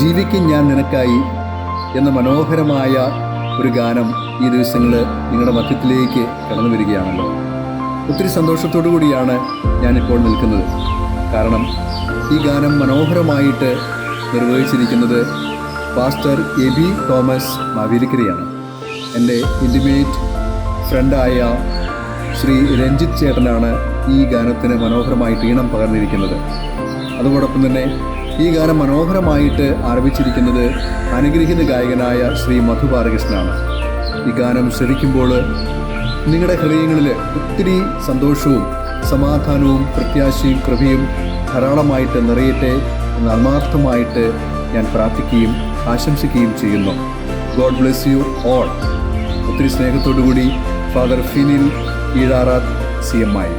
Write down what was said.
ജീവിക്കും ഞാൻ നിനക്കായി എന്ന മനോഹരമായ ഒരു ഗാനം ഈ ദിവസങ്ങളിൽ നിങ്ങളുടെ മധ്യത്തിലേക്ക് കടന്നു വരികയാണല്ലോ. ഒത്തിരി സന്തോഷത്തോടു കൂടിയാണ് ഞാനിപ്പോൾ നിൽക്കുന്നത്. കാരണം ഈ ഗാനം മനോഹരമായിട്ട് നിർവഹിച്ചിരിക്കുന്നത് പാസ്റ്റർ എബി തോമസ് മാവേലിക്കരയാണ്. എൻ്റെ ഇൻറ്റിമേറ്റ് ഫ്രണ്ടായ ശ്രീ രഞ്ജിത്ത് ചേട്ടനാണ് ഈ ഗാനത്തിന് മനോഹരമായിട്ട് ഈണം പകർന്നിരിക്കുന്നത്. അതോടൊപ്പം തന്നെ ഈ ഗാനം മനോഹരമായിട്ട് ആരംഭിച്ചിരിക്കുന്നത് അനുഗ്രഹീത ഗായകനായ ശ്രീ മധു ബാലകൃഷ്ണനാണ്. ഈ ഗാനം ശ്രവിക്കുമ്പോൾ നിങ്ങളുടെ ഹൃദയങ്ങളിൽ ഒത്തിരി സന്തോഷവും സമാധാനവും പ്രത്യാശയും കൃപയും ധാരാളമായിട്ട് നിറയട്ടെ എന്ന് ആത്മാർത്ഥമായിട്ട് ഞാൻ പ്രാർത്ഥിക്കുകയും ആശംസിക്കുകയും ചെയ്യുന്നു. God bless you all. ഒത്തിരി സ്നേഹത്തോടു കൂടി ഫാദർ ഫിനിൽ ഈഴാറാത്ത് CMI.